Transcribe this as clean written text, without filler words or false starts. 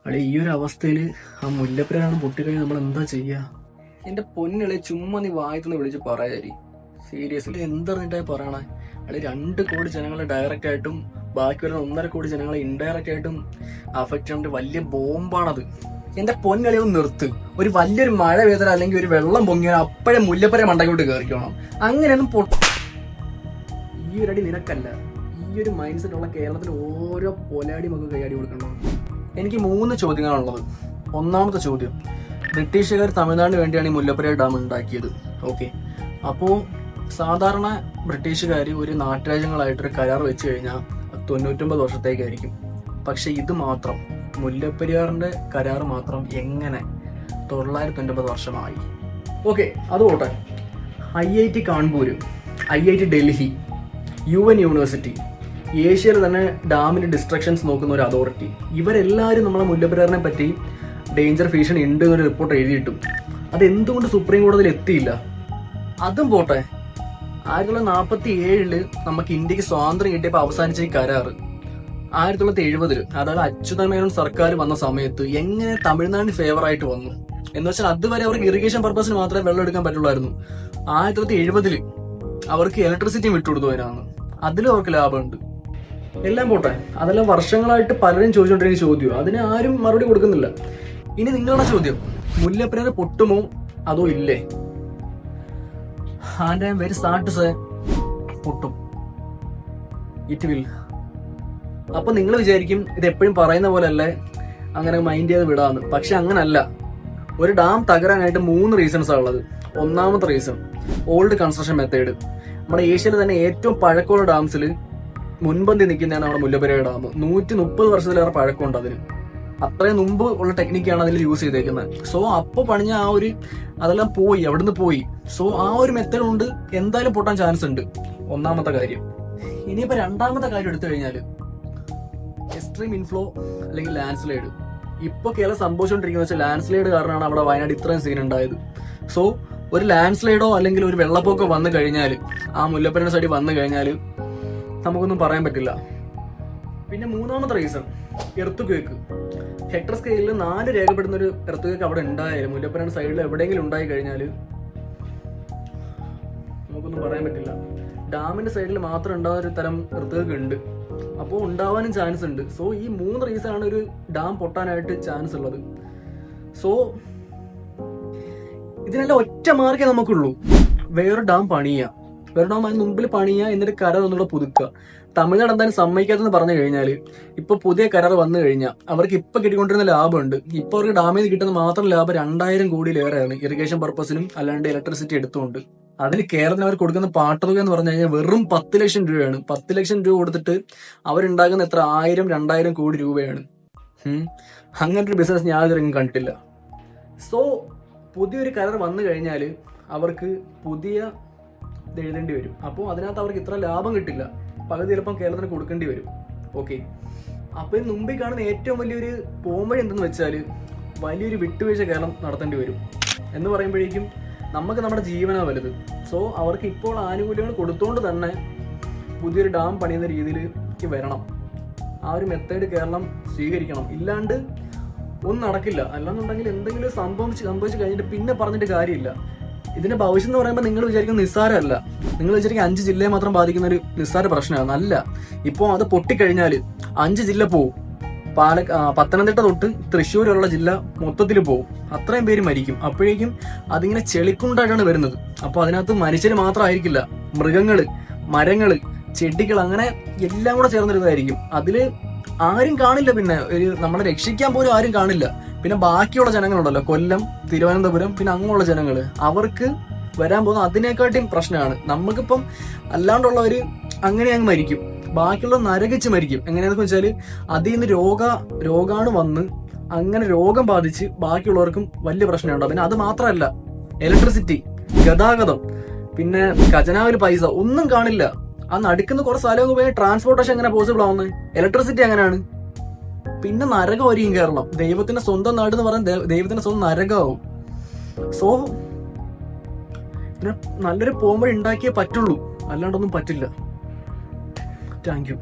അവിടെ ഈ ഒരു അവസ്ഥയിൽ ആ മുല്ലപ്പുരയാണ് പൊട്ടിക്കഴിഞ്ഞാൽ നമ്മൾ എന്താ ചെയ്യുക? എൻ്റെ പൊന്നിളെ ചുമ്മാ നീ വായത്തുനിന്ന് വിളിച്ച് പറയാരി. സീരിയസ്ലി എന്താ നിന്റെ പറയണേ? അവിടെ 2 കോടി ജനങ്ങളെ ഡയറക്റ്റ് ആയിട്ടും ബാക്കി വരുന്ന 1.5 കോടി ജനങ്ങളെ ഇൻഡയറക്റ്റ് ആയിട്ടും അഫക്റ്റ് ചെയ്യുന്ന വലിയ ബോംബാണത്. എന്റെ പൊന്നിളി ഒന്ന് നിർത്ത്. ഒരു വലിയൊരു മഴ പെയ്താൽ അല്ലെങ്കിൽ ഒരു വെള്ളം പൊങ്ങിയാൽ അപ്പോഴേ മുല്ലപ്പുര മണ്ടക്കോട്ട് കയറിക്കണം. അങ്ങനെയൊന്നും ഈ ഒരു അടി നിനക്കല്ല, ഈ ഒരു മൈൻഡ് സെറ്റ് ഉള്ള കേരളത്തിൽ ഓരോ പൊലാടി നമുക്ക് കൈയടി കൊടുക്കണം. എനിക്ക് 3 ചോദ്യങ്ങളാണുള്ളത്. ഒന്നാമത്തെ ചോദ്യം, ബ്രിട്ടീഷുകാർ തമിഴ്നാടിന് വേണ്ടിയാണ് ഈ മുല്ലപ്പുര ഡാം ഉണ്ടാക്കിയത്. ഓക്കെ, അപ്പോൾ സാധാരണ ബ്രിട്ടീഷുകാർ ഒരു നാട്ടുരാജ്യങ്ങളായിട്ടൊരു കരാർ വെച്ച് കഴിഞ്ഞാൽ 99 വർഷത്തേക്കായിരിക്കും. പക്ഷെ ഇത് മാത്രം, മുല്ലപ്പെരിയാറിന്റെ കരാർ മാത്രം എങ്ങനെ 990 വർഷമായി? ഓക്കെ, അത് പോട്ടെ. IIT കാൺപൂര്, IIT Delhi, UN university, ഏഷ്യയിൽ തന്നെ ഡാമിന്റെ ഡിസ്ട്രക്ഷൻസ് നോക്കുന്ന ഒരു അതോറിറ്റി, ഇവരെല്ലാവരും നമ്മളെ മുല്ലപ്പെരിയാറിനെ പറ്റി ഡേഞ്ചർ ഭീഷണി ഉണ്ട് എന്നൊരു റിപ്പോർട്ട് എഴുതിയിട്ടും അതെന്തുകൊണ്ട് സുപ്രീം കോടതിയിൽ എത്തിയില്ല? അതും പോട്ടെ, 1947 നമുക്ക് ഇന്ത്യക്ക് സ്വാതന്ത്ര്യം കിട്ടിയപ്പോൾ അവസാനിച്ച ഈ കരാറ് 1970 അതായത് അച്യുതമേനോൻ സർക്കാർ വന്ന സമയത്ത് എങ്ങനെ തമിഴ്നാടിന് ഫേവർ ആയിട്ട് വന്നു എന്ന് വെച്ചാൽ അതുവരെ അവർക്ക് ഇറിഗേഷൻ പർപ്പസിന് മാത്രമേ വെള്ളം എടുക്കാൻ പറ്റുള്ളായിരുന്നു. 1970 അവർക്ക് ഇലക്ട്രിസിറ്റി വിട്ടുകൊടുത്തു വരാന്ന്, അതിലും അവർക്ക് ലാഭമുണ്ട്. എല്ലാം പോട്ടെ, അതെല്ലാം വർഷങ്ങളായിട്ട് പലരും ചോദിച്ചുകൊണ്ടിരിക്കുന്ന ചോദ്യം, അതിന് ആരും മറുപടി കൊടുക്കുന്നില്ല. ഇനി നിങ്ങളുടെ ചോദ്യം, മുല്ലപ്പെരിയാർ പൊട്ടുമോ അതോ ഇല്ലേ? And I am very sad to say, പൊട്ടും. It will. അപ്പൊ നിങ്ങൾ വിചാരിക്കും ഇത് എപ്പോഴും പറയുന്ന പോലെ അല്ലേ, അങ്ങനെ മൈൻഡ് ചെയ്ത് വിടാന്ന്. പക്ഷെ അങ്ങനല്ല. ഒരു ഡാം തകരാനായിട്ട് 3 റീസൺസാണ് ഉള്ളത്. ഒന്നാമത്തെ റീസൺ, ഓൾഡ് കൺസ്ട്രക്ഷൻ മെത്തേഡ്. നമ്മുടെ ഏഷ്യയിൽ തന്നെ ഏറ്റവും പഴക്കമുള്ള ഡാംസിൽ മുൻപന്തി നിൽക്കുന്നതാണ് നമ്മുടെ മുല്ലപ്പെരിയാർ ഡാം. 130 വർഷത്തിലേറെ പഴക്കമുണ്ട് അതിന്. അത്രയും മുമ്പ് ഉള്ള ടെക്നിക്കാണ് അതിൽ യൂസ് ചെയ്തേക്കുന്നത്. സോ അപ്പോൾ പണിഞ്ഞ അതെല്ലാം പോയി, അവിടുന്ന് പോയി. സോ ആ ഒരു മെത്തേഡ് കൊണ്ട് എന്തായാലും പൊട്ടാൻ ചാൻസ് ഉണ്ട്. ഒന്നാമത്തെ കാര്യം. ഇനിയിപ്പോ രണ്ടാമത്തെ കാര്യം എടുത്തു കഴിഞ്ഞാൽ എക്സ്ട്രീം ഇൻഫ്ലോ അല്ലെങ്കിൽ ലാൻഡ് സ്ലൈഡ്. ഇപ്പൊ കേരളം സംഭവിച്ചുകൊണ്ടിരിക്കുന്ന വെച്ചാൽ ലാൻഡ് സ്ലൈഡ് കാരണമാണ് അവിടെ വയനാട് ഇത്രയും സീൻ ഉണ്ടായത്. സോ ഒരു ലാൻഡ് സ്ലൈഡോ അല്ലെങ്കിൽ ഒരു വെള്ളപ്പൊക്കോ വന്നു കഴിഞ്ഞാൽ, ആ മുല്ലപ്പെരിയാർ സൈഡിൽ വന്നു കഴിഞ്ഞാൽ നമുക്കൊന്നും പറയാൻ പറ്റില്ല. പിന്നെ മൂന്നാമത്തെ റീസൺ, എർത്ത് ക്വേക്ക്. ഹെക്ടർ സ്കെയിലിൽ 4 രേഖപ്പെടുന്ന ഒരു എർത്ത് ക്വേക്ക് അവിടെ ഉണ്ടായാലും മുല്ലപ്പെരിയാർ സൈഡിൽ എവിടെയെങ്കിലും ഉണ്ടായി കഴിഞ്ഞാൽ നമുക്കൊന്നും പറയാൻ പറ്റില്ല. ഡാമിന്റെ സൈഡിൽ മാത്രം ഉണ്ടാകുന്ന ഒരു തരം എർത്ത് ക്വേക്ക് ഉണ്ട്, അപ്പോൾ ഉണ്ടാവാനും ചാൻസ് ഉണ്ട്. സോ ഈ 3 റീസണാണ് ഒരു ഡാം പൊട്ടാനായിട്ട് ചാൻസ് ഉള്ളത്. സോ ഇതിനെല്ലാം ഒറ്റ മാർക്കേ നമുക്കുള്ളൂ, വേറൊരു ഡാം പണിയുക. വേറെ ഡാം അതിന് മുമ്പിൽ പണിയുക, എന്നിട്ട് കരാർ ഒന്നുകൂടെ പുതുക്കുക. തമിഴ്നാട് എന്തായാലും സമ്മതിക്കാത്തെന്ന് പറഞ്ഞു കഴിഞ്ഞാൽ ഇപ്പൊ പുതിയ കരാർ വന്നു കഴിഞ്ഞാൽ അവർക്ക് ഇപ്പൊ കിട്ടിക്കൊണ്ടിരുന്ന ലാഭമുണ്ട്. ഇപ്പൊ അവർക്ക് ഡാമിൽ നിന്ന് കിട്ടുന്ന മാത്രം ലാഭം 2000 കോടിയിലേറെയാണ് ഇറിഗേഷൻ പർപ്പസിനും അല്ലാണ്ട് ഇലക്ട്രിസിറ്റി എടുത്തുകൊണ്ട്. അതിന് കേരളത്തിന് അവർ കൊടുക്കുന്ന പാട്ടുതുക എന്ന് പറഞ്ഞു കഴിഞ്ഞാൽ വെറും 10 ലക്ഷം രൂപയാണ്. 10 ലക്ഷം രൂപ കൊടുത്തിട്ട് അവരുണ്ടാക്കുന്ന എത്ര 1000-2000 കോടി രൂപയാണ്. അങ്ങനത്തെ ഒരു ബിസിനസ് ഞാൻ ഇതുവരെയും കണ്ടിട്ടില്ല. സോ പുതിയൊരു കരാർ വന്നു കഴിഞ്ഞാൽ അവർക്ക് പുതിയ എഴുതേണ്ടി വരും. അപ്പോൾ അതിനകത്ത് അവർക്ക് ഇത്ര ലാഭം കിട്ടില്ല, പകുതി ചിലപ്പം കേരളത്തിന് കൊടുക്കേണ്ടി വരും. ഓക്കെ, അപ്പോൾ ഇത് മുമ്പിൽ കാണുന്ന ഏറ്റവും വലിയൊരു പോംവഴി എന്തെന്ന് വെച്ചാൽ വലിയൊരു വിട്ടുവീഴ്ച കേരളം നടത്തേണ്ടി വരും. എന്ന് പറയുമ്പോഴേക്കും നമുക്ക് നമ്മുടെ ജീവനാണ് വലുത്. സോ അവർക്ക് ഇപ്പോൾ ആനുകൂല്യങ്ങൾ കൊടുത്തുകൊണ്ട് തന്നെ പുതിയൊരു ഡാം പണിയുന്ന രീതിയിലേക്ക് വരണം. ആ ഒരു മെത്തേഡ് കേരളം സ്വീകരിക്കണം. ഇല്ലാണ്ട് ഒന്നും നടക്കില്ല. അല്ലാന്നുണ്ടെങ്കിൽ എന്തെങ്കിലും സംഭവിച്ച് കഴിഞ്ഞിട്ട് പിന്നെ പറഞ്ഞിട്ട് കാര്യമില്ല. ഇതിന്റെ ഭവിഷ്യം എന്ന് പറയുമ്പോൾ നിങ്ങൾ വിചാരിക്കുന്ന നിസ്സാരമല്ല. നിങ്ങൾ വിചാരിക്കും 5 ജില്ലയെ മാത്രം ബാധിക്കുന്ന ഒരു നിസ്സാര പ്രശ്നമാണ്. അല്ല, ഇപ്പോൾ അത് പൊട്ടിക്കഴിഞ്ഞാൽ 5 ജില്ല പോവും. പത്തനംതിട്ട തൊട്ട് തൃശ്ശൂരുള്ള ജില്ല മൊത്തത്തിൽ പോവും. അത്രയും പേര് മരിക്കും. അപ്പോഴേക്കും അതിങ്ങനെ ചെളിക്കുണ്ടായിട്ടാണ് വരുന്നത്. അപ്പോൾ അതിനകത്ത് മനുഷ്യർ മാത്രമായിരിക്കില്ല, മൃഗങ്ങള്, മരങ്ങള്, ചെടികൾ, അങ്ങനെ എല്ലാം കൂടെ ചേർന്നിരുന്നതായിരിക്കും. അതില് ആരും കാണില്ല. പിന്നെ നമ്മളെ രക്ഷിക്കാൻ പോലും ആരും കാണില്ല. പിന്നെ ബാക്കിയുള്ള ജനങ്ങളുണ്ടല്ലോ, കൊല്ലം, തിരുവനന്തപുരം, പിന്നെ അങ്ങുള്ള ജനങ്ങൾ, അവർക്ക് വരാൻ പോകുന്ന അതിനെക്കാട്ടിയും പ്രശ്നമാണ്. നമുക്കിപ്പം അല്ലാണ്ടുള്ളവർ അങ്ങനെ അങ്ങ് മരിക്കും, ബാക്കിയുള്ള നരകിച്ച് മരിക്കും. എങ്ങനെയാണെന്ന് വെച്ചാൽ അതിൽ നിന്ന് രോഗാണു വന്ന് അങ്ങനെ രോഗം ബാധിച്ച് ബാക്കിയുള്ളവർക്കും വലിയ പ്രശ്നമുണ്ട്. പിന്നെ അത് മാത്രമല്ല, ഇലക്ട്രിസിറ്റി, ഗതാഗതം, പിന്നെ ഖജനാവിൽ പൈസ ഒന്നും കാണില്ല. ആ നടുക്കുന്ന കുറച്ച് സ്ഥലമൊക്കെ പോയി ട്രാൻസ്പോർട്ടേഷൻ എങ്ങനെ പോസിബിൾ ആവുന്നത്? ഇലക്ട്രിസിറ്റി എങ്ങനെയാണ്? പിന്നെ നരകമായിരിക്കും കേരളം. ദൈവത്തിന്റെ സ്വന്തം നാട് എന്ന് പറഞ്ഞാൽ ദൈവത്തിന്റെ സ്വന്തം നരകമാവും. സോ നല്ലൊരു പോംവഴി ഉണ്ടാക്കിയേ പറ്റുള്ളൂ, അല്ലാണ്ടൊന്നും പറ്റില്ല. Thank you.